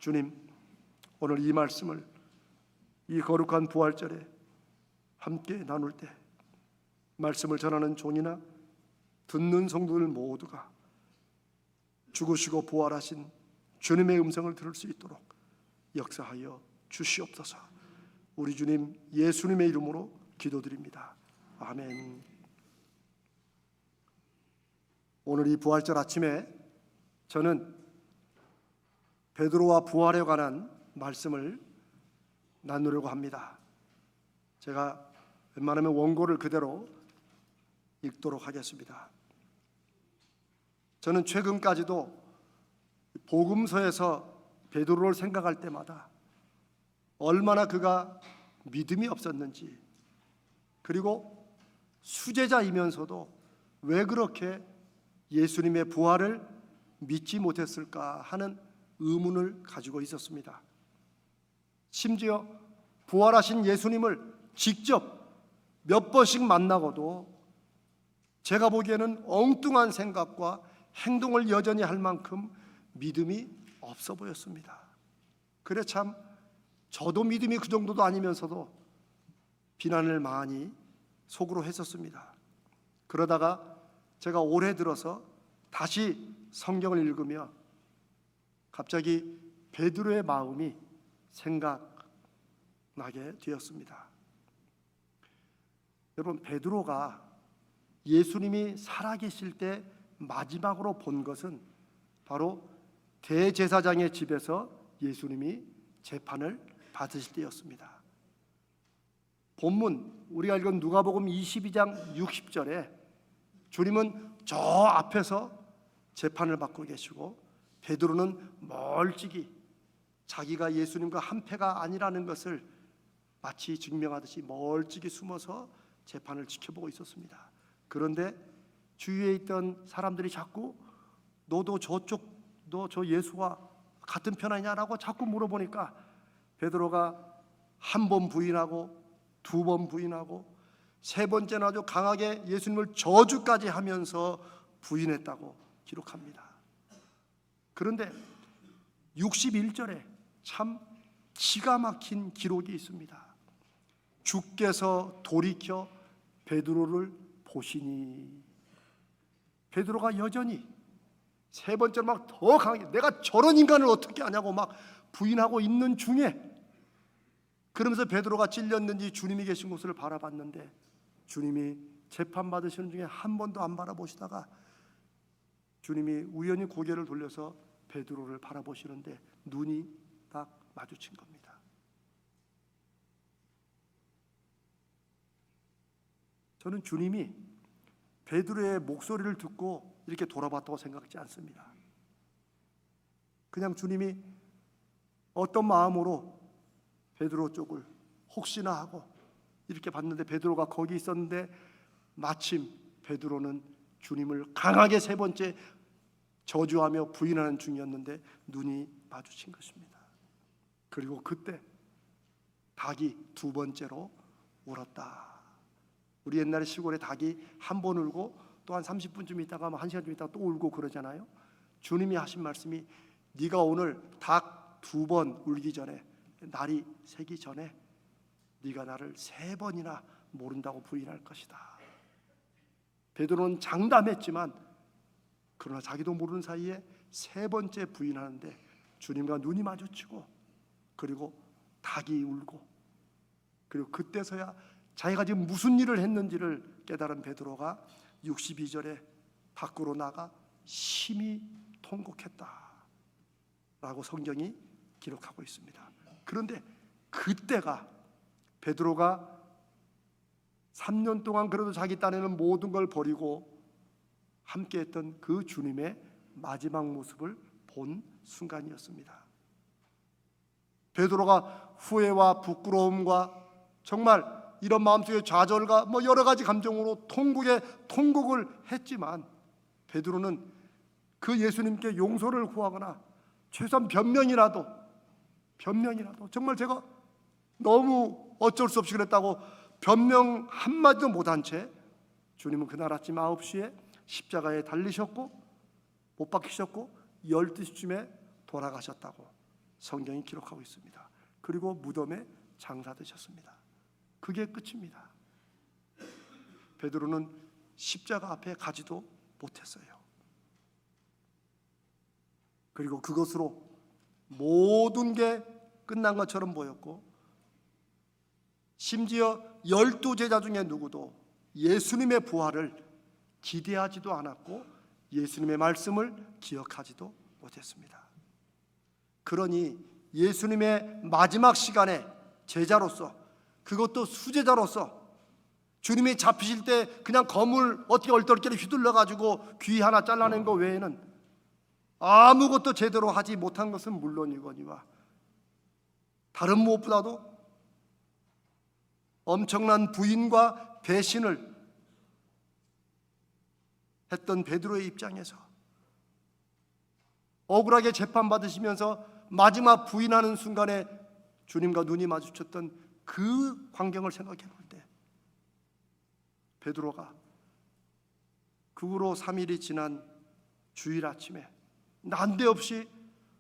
주님, 오늘 이 말씀을 이 거룩한 부활절에 함께 나눌 때 말씀을 전하는 종이나 듣는 성도들 모두가 죽으시고 부활하신 주님의 음성을 들을 수 있도록 역사하여 주시옵소서. 우리 주님 예수님의 이름으로 기도드립니다. 아멘. 오늘 이 부활절 아침에 저는 베드로와 부활에 관한 말씀을 나누려고 합니다. 제가 웬만하면 원고를 그대로 읽도록 하겠습니다. 저는 최근까지도 복음서에서 베드로를 생각할 때마다 얼마나 그가 믿음이 없었는지, 그리고 수제자이면서도 왜 그렇게 예수님의 부활을 믿지 못했을까 하는 의문을 가지고 있었습니다. 심지어 부활하신 예수님을 직접 몇 번씩 만나고도 제가 보기에는 엉뚱한 생각과 행동을 여전히 할 만큼 믿음이 없어 보였습니다. 그래 참 저도 믿음이 그 정도도 아니면서도 비난을 많이 속으로 했었습니다. 그러다가 제가 올해 들어서 다시 성경을 읽으며 갑자기 베드로의 마음이 생각나게 되었습니다. 여러분, 베드로가 예수님이 살아계실 때 마지막으로 본 것은 바로 대제사장의 집에서 예수님이 재판을 받으실 때였습니다. 본문 우리가 읽은 누가복음 22장 60절에 주님은 저 앞에서 재판을 받고 계시고 베드로는 멀찍이 자기가 예수님과 한패가 아니라는 것을 마치 증명하듯이 멀찍이 숨어서 재판을 지켜보고 있었습니다. 그런데 주위에 있던 사람들이 자꾸 너도 너 저 예수와 같은 편 아니냐라고 자꾸 물어보니까 베드로가 한 번 부인하고 두 번 부인하고 세 번째는 아주 강하게 예수님을 저주까지 하면서 부인했다고 기록합니다. 그런데 61절에 참 기가 막힌 기록이 있습니다. 주께서 돌이켜 베드로를 보시니, 베드로가 여전히 세 번째로 막 더 강하게 내가 저런 인간을 어떻게 아냐고 막 부인하고 있는 중에, 그러면서 베드로가 찔렸는지 주님이 계신 곳을 바라봤는데 주님이 재판받으시는 중에 한 번도 안 바라보시다가 주님이 우연히 고개를 돌려서 베드로를 바라보시는데 눈이 딱 마주친 겁니다. 저는 주님이 베드로의 목소리를 듣고 이렇게 돌아봤다고 생각하지 않습니다. 그냥 주님이 어떤 마음으로 베드로 쪽을 혹시나 하고 이렇게 봤는데 베드로가 거기 있었는데 마침 베드로는 주님을 강하게 세 번째 저주하며 부인하는 중이었는데 눈이 마주친 것입니다. 그리고 그때 닭이 두 번째로 울었다. 우리 옛날에 시골에 닭이 한 번 울고 또 한 30분쯤 있다가 한 시간쯤 있다가 또 울고 그러잖아요. 주님이 하신 말씀이 네가 오늘 닭 두 번 울기 전에, 날이 새기 전에 네가 나를 세 번이나 모른다고 부인할 것이다. 베드로는 장담했지만 그러나 자기도 모르는 사이에 세 번째 부인하는데 주님과 눈이 마주치고 그리고 닭이 울고, 그리고 그때서야 자기가 지금 무슨 일을 했는지를 깨달은 베드로가 62절에 밖으로 나가 심히 통곡했다라고 성경이 기록하고 있습니다. 그런데 그때가 베드로가 3년 동안 그래도 자기 딴에는 모든 걸 버리고 함께했던 그 주님의 마지막 모습을 본 순간이었습니다. 베드로가 후회와 부끄러움과 정말 이런 마음속의 좌절과 여러 가지 감정으로 통곡을 했지만 베드로는 그 예수님께 용서를 구하거나 최소한 변명이라도 정말 제가 너무 어쩔 수 없이 그랬다고 변명 한마디도 못한 채 주님은 그날 아침 9시에 십자가에 달리셨고 못 박히셨고 12시쯤에 돌아가셨다고 성경이 기록하고 있습니다. 그리고 무덤에 장사되셨습니다. 그게 끝입니다. 베드로는 십자가 앞에 가지도 못했어요. 그리고 그것으로 모든 게 끝난 것처럼 보였고, 심지어 12제자 중에 누구도 예수님의 부활을 기대하지도 않았고 예수님의 말씀을 기억하지도 못했습니다. 그러니 예수님의 마지막 시간에 제자로서, 그것도 수제자로서, 주님이 잡히실 때 그냥 검을 어떻게 얼떨결에 휘둘러 가지고 귀 하나 잘라낸 거 외에는 아무것도 제대로 하지 못한 것은 물론이거니와 다른 무엇보다도 엄청난 부인과 배신을 했던 베드로의 입장에서 억울하게 재판받으시면서 마지막 부인하는 순간에 주님과 눈이 마주쳤던 그 광경을 생각해 볼 때, 베드로가 그 후로 3일이 지난 주일 아침에 난데없이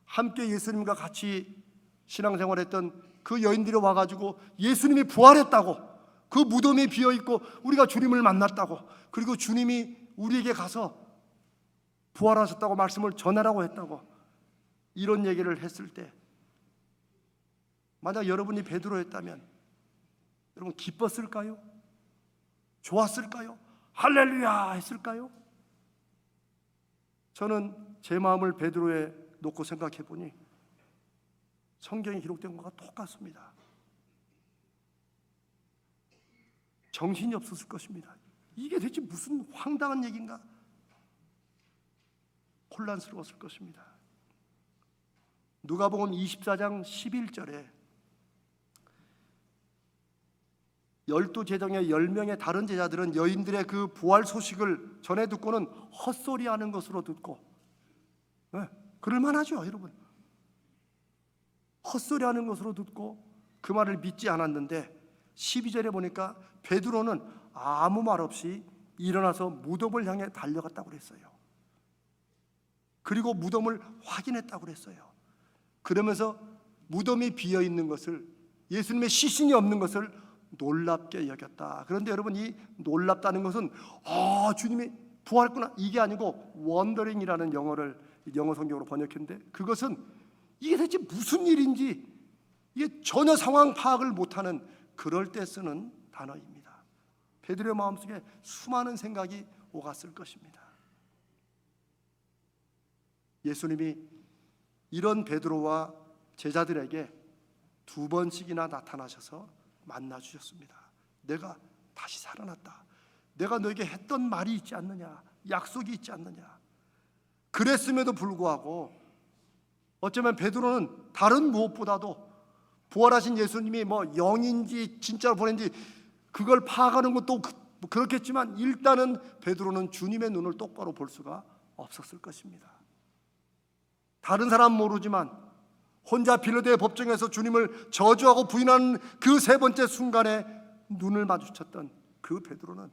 함께 예수님과 같이 신앙생활했던 그 여인들이 와가지고 예수님이 부활했다고, 그 무덤이 비어있고 우리가 주님을 만났다고, 그리고 주님이 우리에게 가서 부활하셨다고 말씀을 전하라고 했다고, 이런 얘기를 했을 때, 만약 여러분이 베드로였다면 여러분 기뻤을까요? 좋았을까요? 할렐루야 했을까요? 저는 제 마음을 베드로에 놓고 생각해 보니 성경에 기록된 것과 똑같습니다. 정신이 없었을 것입니다. 이게 대체 무슨 황당한 얘기인가? 혼란스러웠을 것입니다. 누가복음 24장 11절에 12제자의 10명의 다른 제자들은 여인들의 그 부활 소식을 전해 듣고는 헛소리하는 것으로 듣고, 그럴만하죠 여러분. 헛소리하는 것으로 듣고 그 말을 믿지 않았는데 12절에 보니까 베드로는 아무 말 없이 일어나서 무덤을 향해 달려갔다고 그랬어요. 그리고 무덤을 확인했다고 그랬어요. 그러면서 무덤이 비어있는 것을, 예수님의 시신이 없는 것을 놀랍게 여겼다. 그런데 여러분, 이 놀랍다는 것은 주님이 부활했구나 이게 아니고 원더링이라는 영어 성경으로 번역했는데, 그것은 이게 대체 무슨 일인지 이게 전혀 상황 파악을 못하는 그럴 때 쓰는 단어입니다. 베드로의 마음속에 수많은 생각이 오갔을 것입니다. 예수님이 이런 베드로와 제자들에게 2번씩이나 나타나셔서 만나 주셨습니다. 내가 다시 살아났다. 내가 너에게 했던 말이 있지 않느냐, 약속이 있지 않느냐. 그랬음에도 불구하고 어쩌면 베드로는 다른 무엇보다도 부활하신 예수님이 영인지 진짜로 보낸지 그걸 파악하는 것도 그렇겠지만, 일단은 베드로는 주님의 눈을 똑바로 볼 수가 없었을 것입니다. 다른 사람 모르지만 혼자 빌라도의 법정에서 주님을 저주하고 부인하는 그 3번째 순간에 눈을 마주쳤던 그 베드로는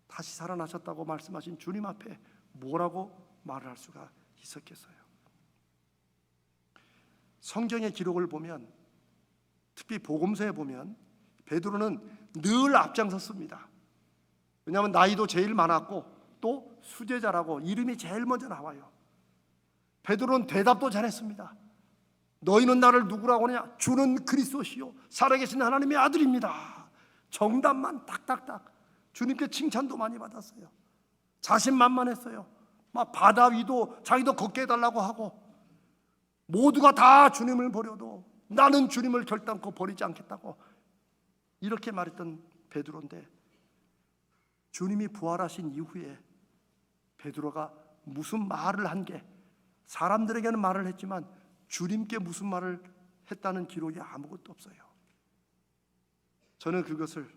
다시 살아나셨다고 말씀하신 주님 앞에 뭐라고 말을 할 수가 있었겠어요? 성경의 기록을 보면, 특히 복음서에 보면 베드로는 늘 앞장섰습니다. 왜냐하면 나이도 제일 많았고 또 수제자라고 이름이 제일 먼저 나와요. 베드로는 대답도 잘했습니다. 너희는 나를 누구라고 하느냐? 주는 그리스도시요 살아계신 하나님의 아들입니다. 정답만 딱딱딱. 주님께 칭찬도 많이 받았어요. 자신만만했어요. 막 바다 위도 자기도 걷게 해달라고 하고, 모두가 다 주님을 버려도 나는 주님을 결단코 버리지 않겠다고 이렇게 말했던 베드로인데, 주님이 부활하신 이후에 베드로가 무슨 말을 한 게, 사람들에게는 말을 했지만 주님께 무슨 말을 했다는 기록이 아무것도 없어요. 저는 그것을,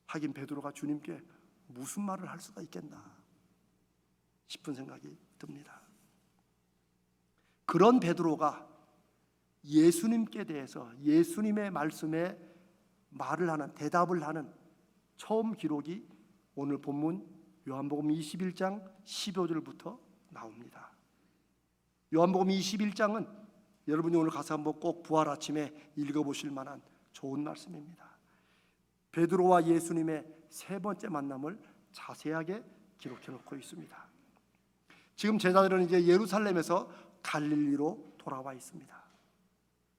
하긴 베드로가 주님께 무슨 말을 할 수가 있겠나 싶은 생각이 듭니다. 그런 베드로가 예수님께 대해서, 예수님의 말씀에 말을 하는, 대답을 하는 처음 기록이 오늘 본문 요한복음 21장 15절부터 나옵니다. 요한복음 21장은 여러분이 오늘 가서 한번 꼭 부활 아침에 읽어보실 만한 좋은 말씀입니다. 베드로와 예수님의 세 번째 만남을 자세하게 기록해 놓고 있습니다. 지금 제자들은 이제 예루살렘에서 갈릴리로 돌아와 있습니다.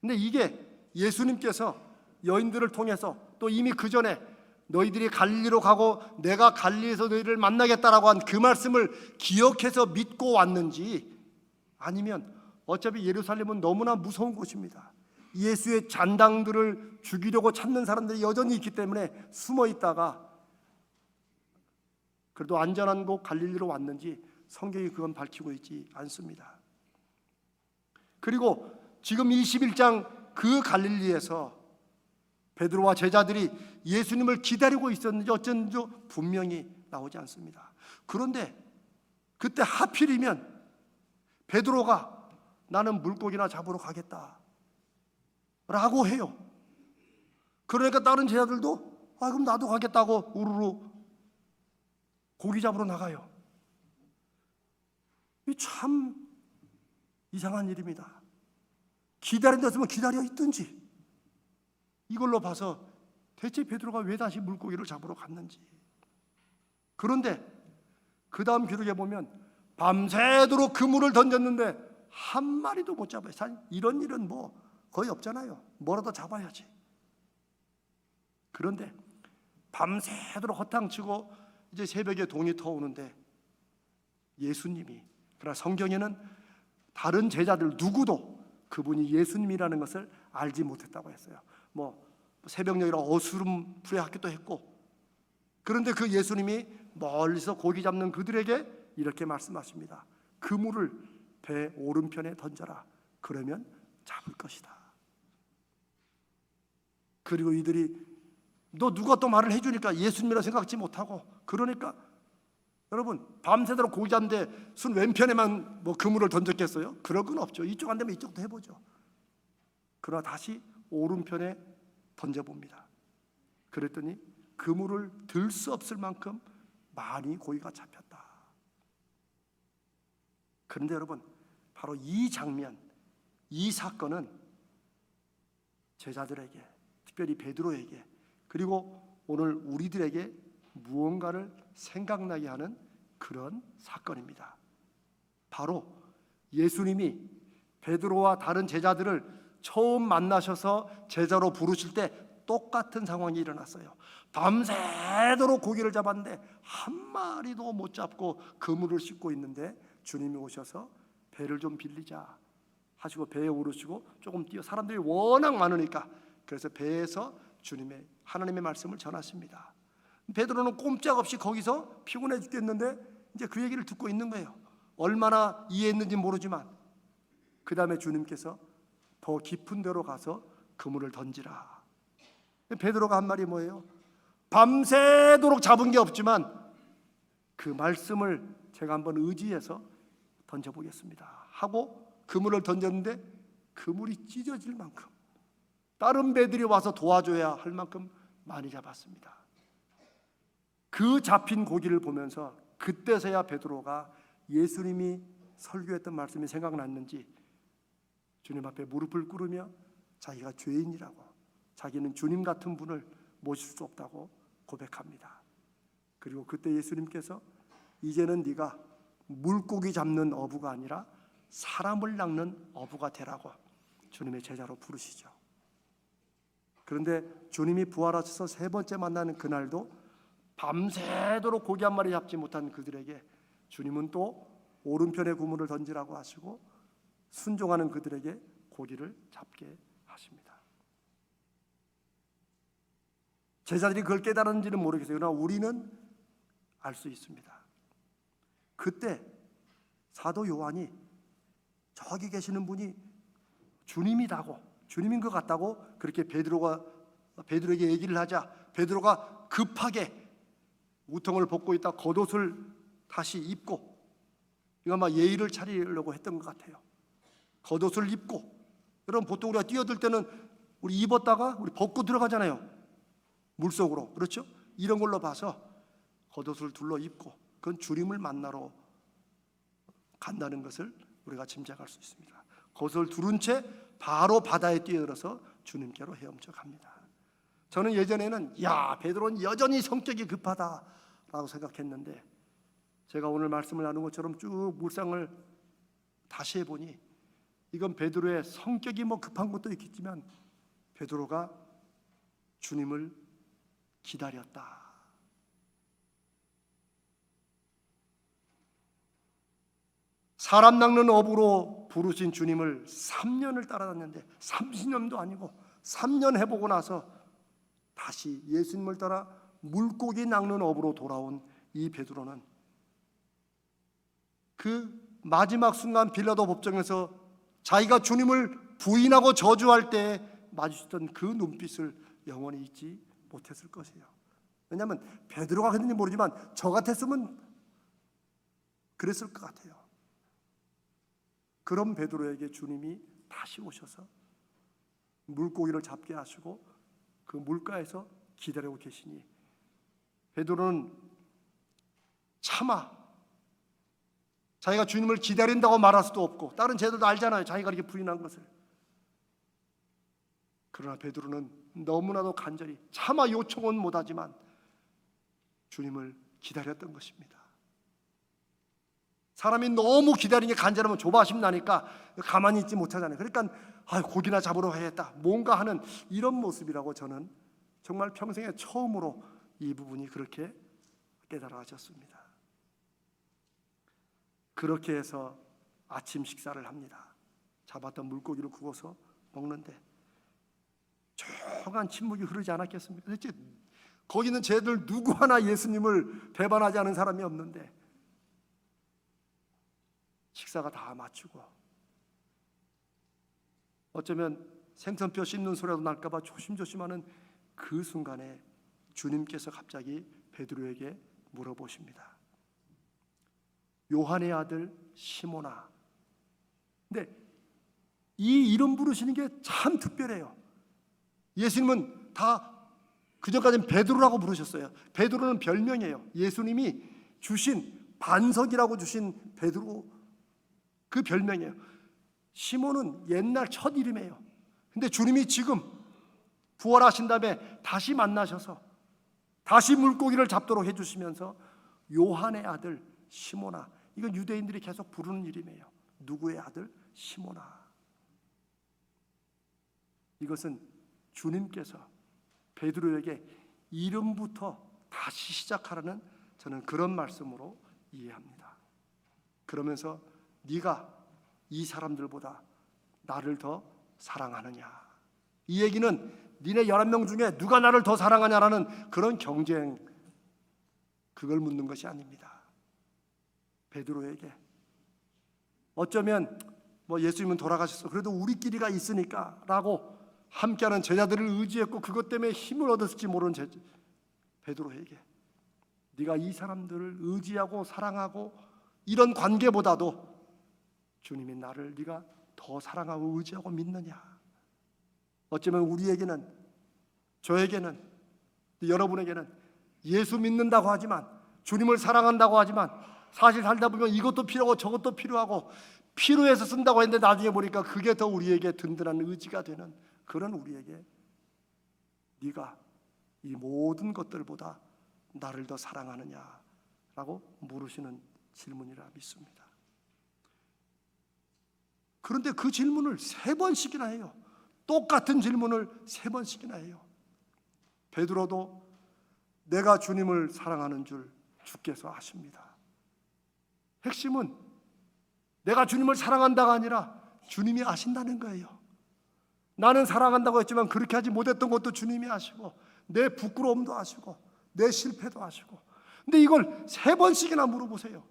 근데 이게 예수님께서 여인들을 통해서 또 이미 그 전에 너희들이 갈릴리로 가고 내가 갈릴리에서 너희를 만나겠다라고 한 그 말씀을 기억해서 믿고 왔는지, 아니면 어차피 예루살렘은 너무나 무서운 곳입니다. 예수의 잔당들을 죽이려고 찾는 사람들이 여전히 있기 때문에 숨어 있다가 그래도 안전한 곳 갈릴리로 왔는지 성경이 그건 밝히고 있지 않습니다. 그리고 지금 21장 그 갈릴리에서 베드로와 제자들이 예수님을 기다리고 있었는지 어쩐지 분명히 나오지 않습니다. 그런데 그때 하필이면 베드로가 나는 물고기나 잡으러 가겠다 라고 해요. 그러니까 다른 제자들도 그럼 나도 가겠다고 우르르 고기 잡으러 나가요. 이 참 이상한 일입니다. 기다린다으면 기다려 있든지. 이걸로 봐서 대체 베드로가 왜 다시 물고기를 잡으러 갔는지. 그런데 그 다음 기록에 보면 밤새도록 그물을 던졌는데 한 마리도 못 잡아요. 사실 이런 일은 뭐 거의 없잖아요. 뭐라도 잡아야지. 그런데 밤새도록 허탕치고 이제 새벽에 동이 터오는데 예수님이, 그러나 성경에는 다른 제자들 누구도 그분이 예수님이라는 것을 알지 못했다고 했어요. 뭐 새벽녘이라 어스름풀에 하기도 했고, 그런데 그 예수님이 멀리서 고기 잡는 그들에게 이렇게 말씀하십니다. 그물을 배 오른편에 던져라. 그러면 잡을 것이다. 그리고 이들이 너 누가 또 말을 해주니까 예수님이라 생각지 못하고, 그러니까 여러분 밤새도록 고기 잡는데 순 왼편에만 뭐 그물을 던졌겠어요? 그럴 건 없죠. 이쪽 안 되면 이쪽도 해보죠. 그러나 다시 오른편에 던져봅니다. 그랬더니 그물을 들 수 없을 만큼 많이 고기가 잡혔다. 그런데 여러분, 바로 이 장면, 이 사건은 제자들에게, 특별히 베드로에게, 그리고 오늘 우리들에게 무언가를 생각나게 하는 그런 사건입니다. 바로 예수님이 베드로와 다른 제자들을 처음 만나셔서 제자로 부르실 때 똑같은 상황이 일어났어요. 밤새도록 고기를 잡았는데 한 마리도 못 잡고 그물을 싣고 있는데 주님이 오셔서 배를 좀 빌리자 하시고 배에 오르시고 조금 뛰어, 사람들이 워낙 많으니까 그래서 배에서 주님의 하나님의 말씀을 전하십니다. 베드로는 꼼짝없이 거기서 피곤해 죽겠는데 이제 그 얘기를 듣고 있는 거예요. 얼마나 이해했는지 모르지만 그 다음에 주님께서 더 깊은 데로 가서 그물을 던지라. 베드로가 한 말이 뭐예요? 밤새도록 잡은 게 없지만 그 말씀을 제가 한번 의지해서 던져보겠습니다 하고 그물을 던졌는데 그물이 찢어질 만큼, 다른 배들이 와서 도와줘야 할 만큼 많이 잡았습니다. 그 잡힌 고기를 보면서 그때서야 베드로가 예수님이 설교했던 말씀이 생각났는지 주님 앞에 무릎을 꿇으며 자기가 죄인이라고, 자기는 주님 같은 분을 모실 수 없다고 고백합니다. 그리고 그때 예수님께서 이제는 네가 물고기 잡는 어부가 아니라 사람을 낚는 어부가 되라고 주님의 제자로 부르시죠. 그런데 주님이 부활하셔서 세 번째 만나는 그날도 밤새도록 고기 한 마리 잡지 못한 그들에게 주님은 또 오른편에 그물을 던지라고 하시고 순종하는 그들에게 고기를 잡게 하십니다. 제자들이 그걸 깨달았는지는 모르겠어요. 그러나 우리는 알 수 있습니다. 그때 사도 요한이 저기 계시는 분이 주님이라고, 주님인 것 같다고 그렇게 베드로에게 얘기를 하자 베드로가 급하게 우통을 벗고 있다 겉옷을 다시 입고, 이거 아마 예의를 차리려고 했던 것 같아요. 겉옷을 입고, 여러분 보통 우리가 뛰어들 때는 우리 입었다가 우리 벗고 들어가잖아요. 물속으로. 그렇죠? 이런 걸로 봐서 겉옷을 둘러 입고 그건 주님을 만나러 간다는 것을 우리가 짐작할 수 있습니다. 그것을 두른 채 바로 바다에 뛰어들어서 주님께로 헤엄쳐 갑니다. 저는 예전에는 베드로는 여전히 성격이 급하다라고 생각했는데, 제가 오늘 말씀을 나눈 것처럼 쭉 묵상을 다시 해보니 이건 베드로의 성격이 급한 것도 있겠지만 베드로가 주님을 기다렸다. 사람 낚는 어부로 부르신 주님을 3년을 따라다녔는데, 30년도 아니고 3년 해보고 나서 다시 예수님을 따라 물고기 낚는 어부로 돌아온 이 베드로는 그 마지막 순간 빌라도 법정에서 자기가 주님을 부인하고 저주할 때 마주쳤던 그 눈빛을 영원히 잊지 못했을 것이에요. 왜냐하면 베드로가 했는지 모르지만 저 같았으면 그랬을 것 같아요. 그런 베드로에게 주님이 다시 오셔서 물고기를 잡게 하시고 그 물가에서 기다리고 계시니 베드로는 차마 자기가 주님을 기다린다고 말할 수도 없고, 다른 제자들도 알잖아요, 자기가 이렇게 부인한 것을. 그러나 베드로는 너무나도 간절히 차마 요청은 못하지만 주님을 기다렸던 것입니다. 사람이 너무 기다리는 게 간절하면 조바심 나니까 가만히 있지 못하잖아요. 그러니까 고기나 잡으러 가야겠다, 뭔가 하는 이런 모습이라고 저는 정말 평생에 처음으로 이 부분이 그렇게 깨달아졌습니다. 그렇게 해서 아침 식사를 합니다. 잡았던 물고기를 구워서 먹는데 조용한 침묵이 흐르지 않았겠습니까? 도대체 거기는 쟤들 누구 하나 예수님을 배반하지 않은 사람이 없는데, 식사가 다 마치고 어쩌면 생선뼈 씹는 소리라도 날까봐 조심조심하는 그 순간에 주님께서 갑자기 베드로에게 물어보십니다. 요한의 아들 시몬아. 근데 이 이름 부르시는 게 참 특별해요. 예수님은 다 그전까지는 베드로라고 부르셨어요. 베드로는 별명이에요. 예수님이 주신, 반석이라고 주신 베드로, 그 별명이에요. 시몬은 옛날 첫 이름이에요. 근데 주님이 지금 부활하신 다음에 다시 만나셔서 다시 물고기를 잡도록 해주시면서 요한의 아들 시몬아, 이건 유대인들이 계속 부르는 이름이에요. 누구의 아들? 시몬아. 이것은 주님께서 베드로에게 이름부터 다시 시작하라는, 저는 그런 말씀으로 이해합니다. 그러면서 네가 이 사람들보다 나를 더 사랑하느냐, 이 얘기는 니네 11명 중에 누가 나를 더 사랑하냐라는 그런 경쟁, 그걸 묻는 것이 아닙니다. 베드로에게 어쩌면 예수님은 돌아가셨어, 그래도 우리끼리가 있으니까 라고 함께하는 제자들을 의지했고 그것 때문에 힘을 얻었을지 모르는 베드로에게 네가 이 사람들을 의지하고 사랑하고 이런 관계보다도 주님이 나를 네가 더 사랑하고 의지하고 믿느냐. 어쩌면 우리에게는, 저에게는, 여러분에게는 예수 믿는다고 하지만, 주님을 사랑한다고 하지만 사실 살다 보면 이것도 필요하고 저것도 필요하고 필요해서 쓴다고 했는데 나중에 보니까 그게 더 우리에게 든든한 의지가 되는 그런 우리에게 네가 이 모든 것들보다 나를 더 사랑하느냐라고 물으시는 질문이라 믿습니다. 그런데 그 질문을 3번씩이나 해요. 똑같은 질문을 3번씩이나 해요. 베드로도 내가 주님을 사랑하는 줄 주께서 아십니다. 핵심은 내가 주님을 사랑한다가 아니라 주님이 아신다는 거예요. 나는 사랑한다고 했지만 그렇게 하지 못했던 것도 주님이 아시고, 내 부끄러움도 아시고, 내 실패도 아시고. 근데 이걸 3번씩이나 물어보세요.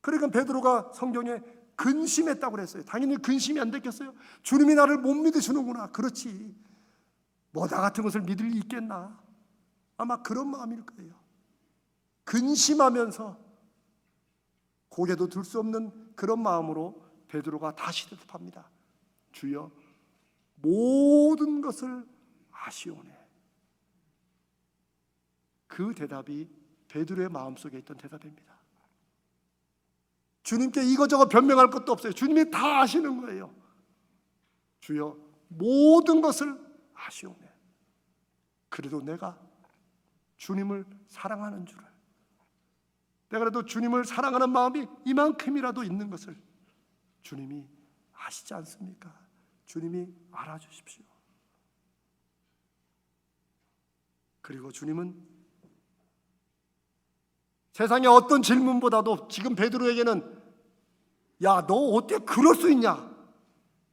그러니까 베드로가 성경에 근심했다고 그랬어요. 당연히 근심이 안 됐겠어요? 주님이 나를 못 믿으시는구나. 그렇지, 나 같은 것을 믿을 리 있겠나? 아마 그런 마음일 거예요. 근심하면서 고개도 들 수 없는 그런 마음으로 베드로가 다시 대답합니다. 주여, 모든 것을 아시오네. 그 대답이 베드로의 마음속에 있던 대답입니다. 주님께 이거저거 변명할 것도 없어요. 주님이 다 아시는 거예요. 주여 모든 것을 아시오매. 그래도 내가 주님을 사랑하는 줄을, 내가 그래도 주님을 사랑하는 마음이 이만큼이라도 있는 것을 주님이 아시지 않습니까? 주님이 알아주십시오. 그리고 주님은 세상의 어떤 질문보다도 지금 베드로에게는 야, 너 어떻게 그럴 수 있냐?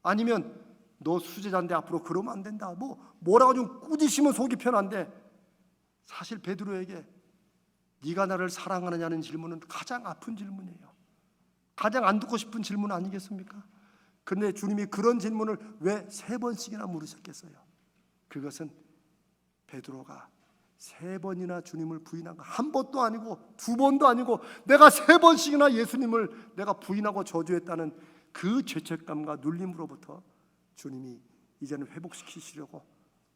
아니면 너 수제자인데 앞으로 그러면 안 된다. 뭐라고 좀 꾸짖으면 속이 편한데, 사실 베드로에게 네가 나를 사랑하느냐는 질문은 가장 아픈 질문이에요. 가장 안 듣고 싶은 질문 아니겠습니까? 그런데 주님이 그런 질문을 왜 3번씩이나 물으셨겠어요? 그것은 베드로가 3번이나 주님을 부인한 거, 한 번도 아니고 2번도 아니고 내가 3번씩이나 예수님을 내가 부인하고 저주했다는 그 죄책감과 눌림으로부터 주님이 이제는 회복시키시려고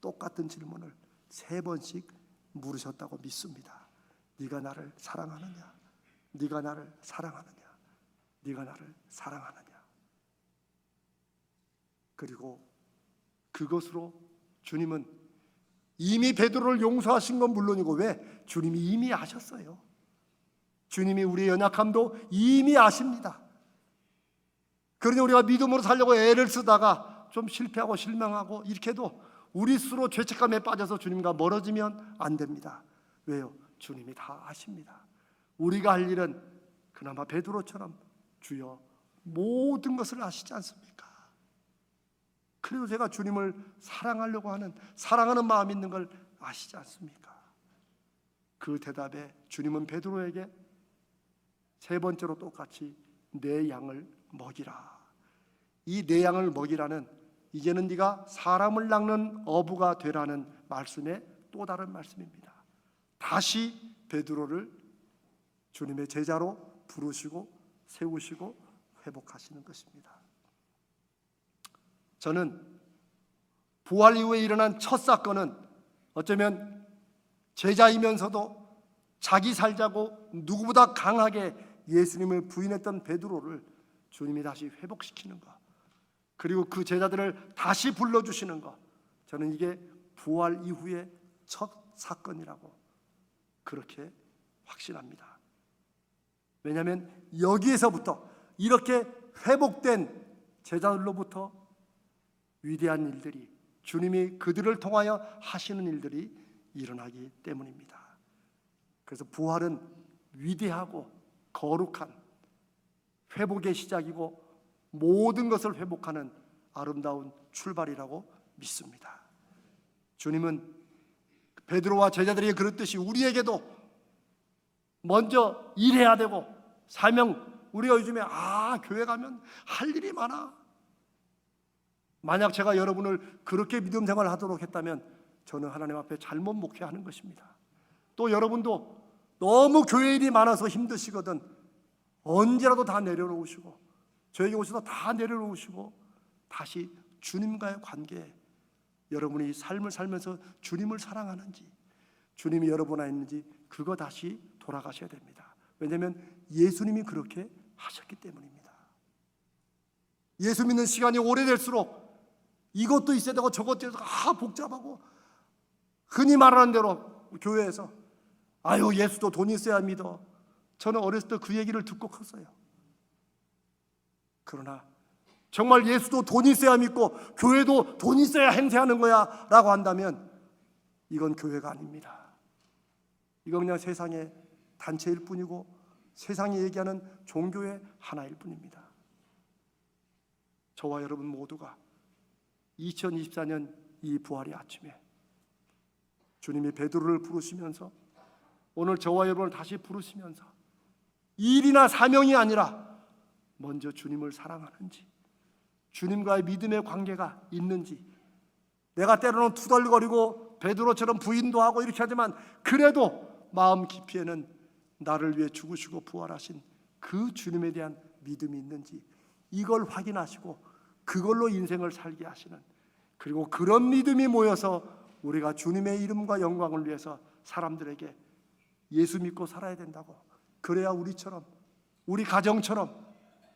똑같은 질문을 3번씩 물으셨다고 믿습니다. 네가 나를 사랑하느냐? 네가 나를 사랑하느냐? 네가 나를 사랑하느냐? 그리고 그것으로 주님은 이미 베드로를 용서하신 건 물론이고, 왜? 주님이 이미 아셨어요. 주님이 우리의 연약함도 이미 아십니다. 그러니 우리가 믿음으로 살려고 애를 쓰다가 좀 실패하고 실망하고 이렇게 해도 우리 스스로 죄책감에 빠져서 주님과 멀어지면 안 됩니다. 왜요? 주님이 다 아십니다. 우리가 할 일은 그나마 베드로처럼 주여 모든 것을 아시지 않습니까? 그래도 제가 주님을 사랑하려고 하는, 사랑하는 마음이 있는 걸 아시지 않습니까? 그 대답에 주님은 베드로에게 3번째로 똑같이 내 양을 먹이라. 이 내 양을 먹이라는, 이제는 네가 사람을 낚는 어부가 되라는 말씀의 또 다른 말씀입니다. 다시 베드로를 주님의 제자로 부르시고 세우시고 회복하시는 것입니다. 저는 부활 이후에 일어난 첫 사건은 어쩌면 제자이면서도 자기 살자고 누구보다 강하게 예수님을 부인했던 베드로를 주님이 다시 회복시키는 것, 그리고 그 제자들을 다시 불러주시는 것, 저는 이게 부활 이후의 첫 사건이라고 그렇게 확신합니다. 왜냐하면 여기에서부터, 이렇게 회복된 제자들로부터 위대한 일들이, 주님이 그들을 통하여 하시는 일들이 일어나기 때문입니다. 그래서 부활은 위대하고 거룩한 회복의 시작이고 모든 것을 회복하는 아름다운 출발이라고 믿습니다. 주님은 베드로와 제자들이 그랬듯이 우리에게도 먼저 일해야 되고, 사명, 우리가 요즘에 교회 가면 할 일이 많아. 만약 제가 여러분을 그렇게 믿음 생활을 하도록 했다면 저는 하나님 앞에 잘못 목회하는 것입니다. 또 여러분도 너무 교회 일이 많아서 힘드시거든 언제라도 다 내려놓으시고, 저에게 오셔서 다 내려놓으시고 다시 주님과의 관계에 여러분이 삶을 살면서 주님을 사랑하는지, 주님이 여러분 안에 있는지 그거 다시 돌아가셔야 됩니다. 왜냐하면 예수님이 그렇게 하셨기 때문입니다. 예수 믿는 시간이 오래될수록 이것도 있어야 되고 저것도 있어야 되고 복잡하고, 흔히 말하는 대로 교회에서 예수도 돈 있어야 믿어. 저는 어렸을 때 그 얘기를 듣고 컸어요. 그러나 정말 예수도 돈 있어야 믿고 교회도 돈 있어야 행세하는 거야 라고 한다면 이건 교회가 아닙니다. 이건 그냥 세상의 단체일 뿐이고 세상이 얘기하는 종교의 하나일 뿐입니다. 저와 여러분 모두가 2024년 이 부활의 아침에 주님이 베드로를 부르시면서, 오늘 저와 여러분을 다시 부르시면서 일이나 사명이 아니라 먼저 주님을 사랑하는지, 주님과의 믿음의 관계가 있는지, 내가 때로는 투덜거리고 베드로처럼 부인도 하고 이렇게 하지만 그래도 마음 깊이에는 나를 위해 죽으시고 부활하신 그 주님에 대한 믿음이 있는지, 이걸 확인하시고 그걸로 인생을 살게 하시는, 그리고 그런 믿음이 모여서 우리가 주님의 이름과 영광을 위해서 사람들에게 예수 믿고 살아야 된다고, 그래야 우리처럼, 우리 가정처럼,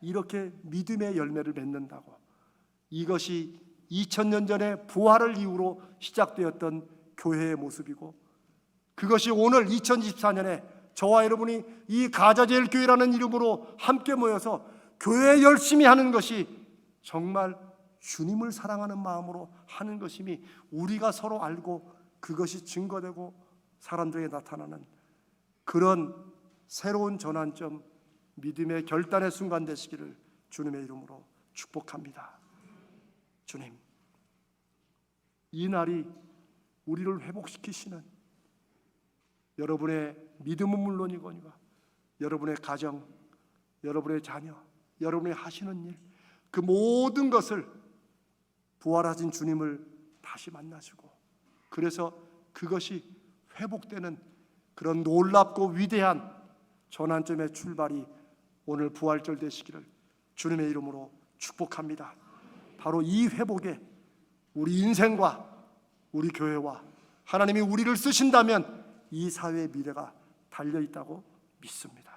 이렇게 믿음의 열매를 맺는다고. 이것이 2000년 전에 부활을 이후로 시작되었던 교회의 모습이고, 그것이 오늘 2024년에 저와 여러분이 이 가자제일교회라는 이름으로 함께 모여서 교회 열심히 하는 것이 정말 주님을 사랑하는 마음으로 하는 것임이 우리가 서로 알고 그것이 증거되고 사람들에게 나타나는 그런 새로운 전환점, 믿음의 결단의 순간 되시기를 주님의 이름으로 축복합니다. 주님, 이 날이 우리를 회복시키시는, 여러분의 믿음은 물론이거니와 여러분의 가정, 여러분의 자녀, 여러분의 하시는 일, 그 모든 것을 부활하신 주님을 다시 만나시고, 그래서 그것이 회복되는 그런 놀랍고 위대한 전환점의 출발이 오늘 부활절 되시기를 주님의 이름으로 축복합니다. 바로 이 회복에 우리 인생과 우리 교회와 하나님이 우리를 쓰신다면 이 사회의 미래가 달려있다고 믿습니다.